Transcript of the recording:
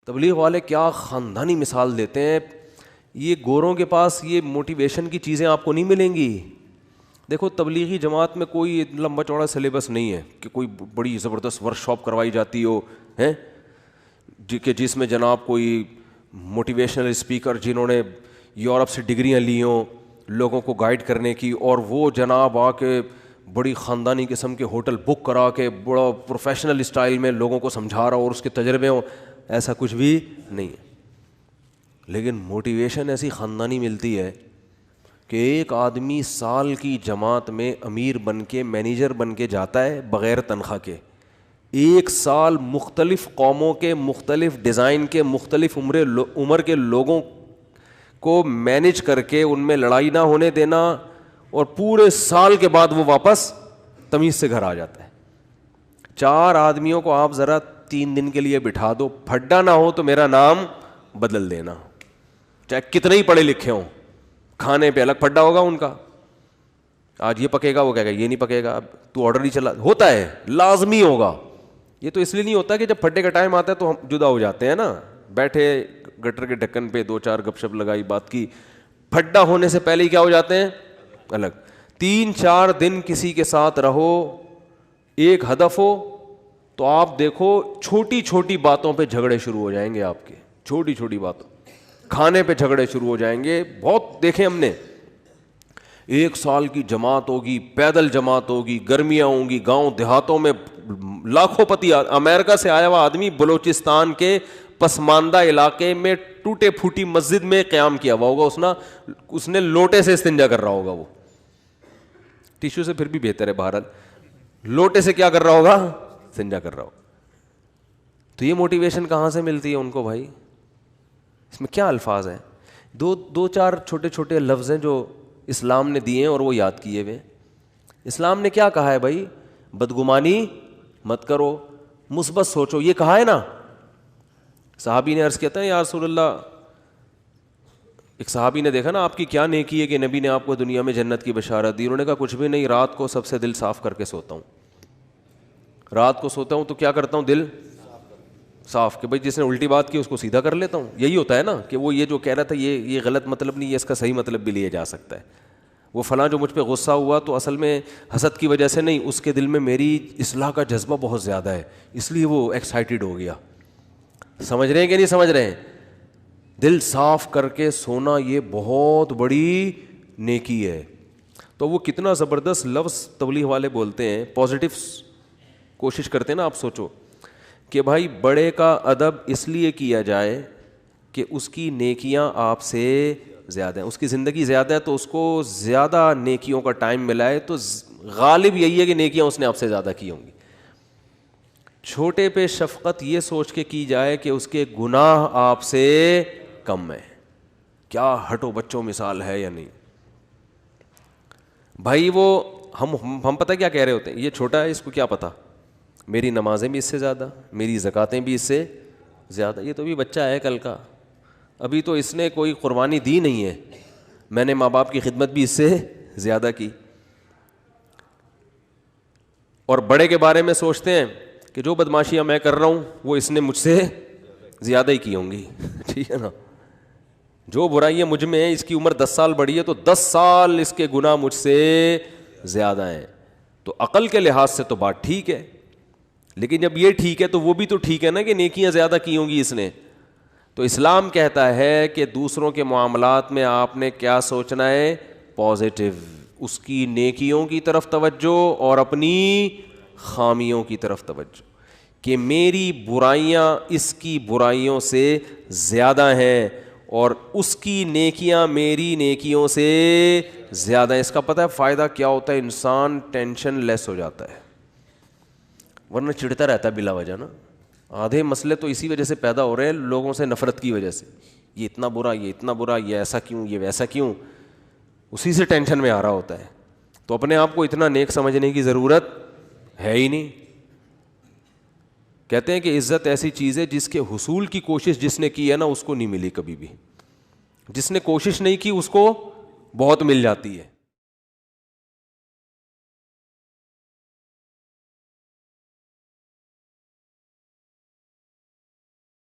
تبلیغ والے کیا خاندانی مثال دیتے ہیں. یہ گوروں کے پاس یہ موٹیویشن کی چیزیں آپ کو نہیں ملیں گی. دیکھو تبلیغی جماعت میں کوئی لمبا چوڑا سلیبس نہیں ہے کہ کوئی بڑی زبردست ورک شاپ کروائی جاتی ہو ہیں کہ جس میں جناب کوئی موٹیویشنل اسپیکر جنہوں نے یورپ سے ڈگریاں لی ہوں لوگوں کو گائیڈ کرنے کی, اور وہ جناب آ کے بڑی خاندانی قسم کے ہوٹل بک کرا کے بڑا پروفیشنل اسٹائل میں لوگوں کو سمجھا رہا ہو اور اس کے تجربے ہوں. ایسا کچھ بھی نہیں ہے. لیکن موٹیویشن ایسی خاندانی ملتی ہے کہ ایک آدمی سال کی جماعت میں امیر بن کے مینیجر بن کے جاتا ہے بغیر تنخواہ کے. ایک سال مختلف قوموں کے مختلف ڈیزائن کے مختلف عمر کے لوگوں کو مینیج کر کے ان میں لڑائی نہ ہونے دینا, اور پورے سال کے بعد وہ واپس تمیز سے گھر آ جاتا ہے. 4 آدمیوں کو آپ ذرا 3 دن کے لیے بٹھا دو, پھڈا نہ ہو تو میرا نام بدل دینا, چاہے کتنے ہی پڑھے لکھے ہوں. کھانے پہ الگ پھڈا ہوگا ان کا, آج یہ پکے گا وہ کہے گا یہ نہیں پکے گا, اب تو آرڈر نہیں چلا, ہوتا ہے لازمی ہوگا. یہ تو اس لیے نہیں ہوتا کہ جب پھڈے کا ٹائم آتا ہے تو ہم جدا ہو جاتے ہیں نا, بیٹھے گٹر کے ڈھکن پہ 2-4 گپ شپ لگائی بات کی. پھڈا ہونے سے پہلے ہی کیا ہو جاتے ہیں الگ. 3-4 دن کسی کے ساتھ رہو, ایک ہدف ہو تو آپ دیکھو چھوٹی چھوٹی باتوں پہ جھگڑے شروع ہو جائیں گے آپ کے, چھوٹی چھوٹی باتوں, کھانے پہ جھگڑے شروع ہو جائیں گے. بہت دیکھیں ہم نے, 1 سال کی جماعت ہوگی, پیدل جماعت ہوگی, گرمیاں ہوں گی, گاؤں دیہاتوں میں لاکھوں پتی. امریکہ سے آیا ہوا آدمی بلوچستان کے پسماندہ علاقے میں ٹوٹے پھوٹی مسجد میں قیام کیا ہوا ہوگا, اس نے لوٹے سے استنجا کر رہا ہوگا, وہ ٹیشو سے پھر بھی بہتر ہے, بہرحال لوٹے سے کیا کر رہا ہوگا, استنجا کر رہا ہوگا. تو یہ موٹیویشن کہاں سے ملتی ہے ان کو بھائی؟ اس میں کیا الفاظ ہیں؟ 2-4 چھوٹے چھوٹے لفظ ہیں جو اسلام نے دیے ہیں اور وہ یاد کیے ہوئے. اسلام نے کیا کہا ہے بھائی؟ بدگمانی مت کرو, مثبت سوچو, یہ کہا ہے نا. صحابی نے عرض کیا تھا یا رسول اللہ, ایک صحابی نے دیکھا نا آپ کی کیا نیکی ہے کہ نبی نے آپ کو دنیا میں جنت کی بشارت دی. انہوں نے کہا کچھ بھی نہیں, رات کو سب سے دل صاف کر کے سوتا ہوں. رات کو سوتا ہوں تو کیا کرتا ہوں, دل صاف, کہ بھائی جس نے الٹی بات کی اس کو سیدھا کر لیتا ہوں. یہی ہوتا ہے نا کہ وہ یہ جو کہہ رہا تھا یہ غلط مطلب نہیں ہے, اس کا صحیح مطلب بھی لیا جا سکتا ہے. وہ فلاں جو مجھ پہ غصہ ہوا تو اصل میں حسد کی وجہ سے نہیں, اس کے دل میں میری اصلاح کا جذبہ بہت زیادہ ہے, اس لیے وہ ایکسائٹیڈ ہو گیا. سمجھ رہے ہیں کہ نہیں سمجھ رہے ہیں؟ دل صاف کر کے سونا یہ بہت بڑی نیکی ہے. تو وہ کتنا زبردست لفظ تبلیغ والے بولتے ہیں, پازیٹیو کوشش کرتے ہیں نا. آپ سوچو کہ بھائی بڑے کا ادب اس لیے کیا جائے کہ اس کی نیکیاں آپ سے زیادہ ہیں, اس کی زندگی زیادہ ہے تو اس کو زیادہ نیکیوں کا ٹائم ملا ہے, تو غالب یہی ہے کہ نیکیاں اس نے آپ سے زیادہ کی ہوں گی. چھوٹے پہ شفقت یہ سوچ کے کی جائے کہ اس کے گناہ آپ سے کم ہیں. کیا ہٹو بچوں مثال ہے یا نہیں بھائی؟ وہ ہم پتہ کیا کہہ رہے ہوتے ہیں, یہ چھوٹا ہے اس کو کیا پتہ, میری نمازیں بھی اس سے زیادہ, میری زکاتیں بھی اس سے زیادہ, یہ تو بھی بچہ ہے کل کا, ابھی تو اس نے کوئی قربانی دی نہیں ہے, میں نے ماں باپ کی خدمت بھی اس سے زیادہ کی. اور بڑے کے بارے میں سوچتے ہیں کہ جو بدماشیاں میں کر رہا ہوں وہ اس نے مجھ سے زیادہ ہی کی ہوں گی. ٹھیک ہے نا, جو برائیاں مجھ میں ہیں, اس کی عمر 10 سال بڑی ہے تو 10 سال اس کے گناہ مجھ سے زیادہ ہیں. تو عقل کے لحاظ سے تو بات ٹھیک ہے, لیکن جب یہ ٹھیک ہے تو وہ بھی تو ٹھیک ہے نا کہ نیکیاں زیادہ کی ہوں گی اس نے. تو اسلام کہتا ہے کہ دوسروں کے معاملات میں آپ نے کیا سوچنا ہے, پازیٹیو, اس کی نیکیوں کی طرف توجہ اور اپنی خامیوں کی طرف توجہ, کہ میری برائیاں اس کی برائیوں سے زیادہ ہیں اور اس کی نیکیاں میری نیکیوں سے زیادہ ہیں. اس کا پتہ ہے فائدہ کیا ہوتا ہے؟ انسان ٹینشن لیس ہو جاتا ہے, ورنہ چڑھتا رہتا ہے بلا وجہ نا. آدھے مسئلے تو اسی وجہ سے پیدا ہو رہے ہیں, لوگوں سے نفرت کی وجہ سے. یہ اتنا برا, یہ اتنا برا, یہ ایسا کیوں, یہ ویسا کیوں, اسی سے ٹینشن میں آ رہا ہوتا ہے. تو اپنے آپ کو اتنا نیک سمجھنے کی ضرورت ہے ہی نہیں. کہتے ہیں کہ عزت ایسی چیز ہے جس کے حصول کی کوشش جس نے کی ہے نا اس کو نہیں ملی کبھی بھی, جس نے کوشش نہیں کی اس کو بہت مل جاتی ہے.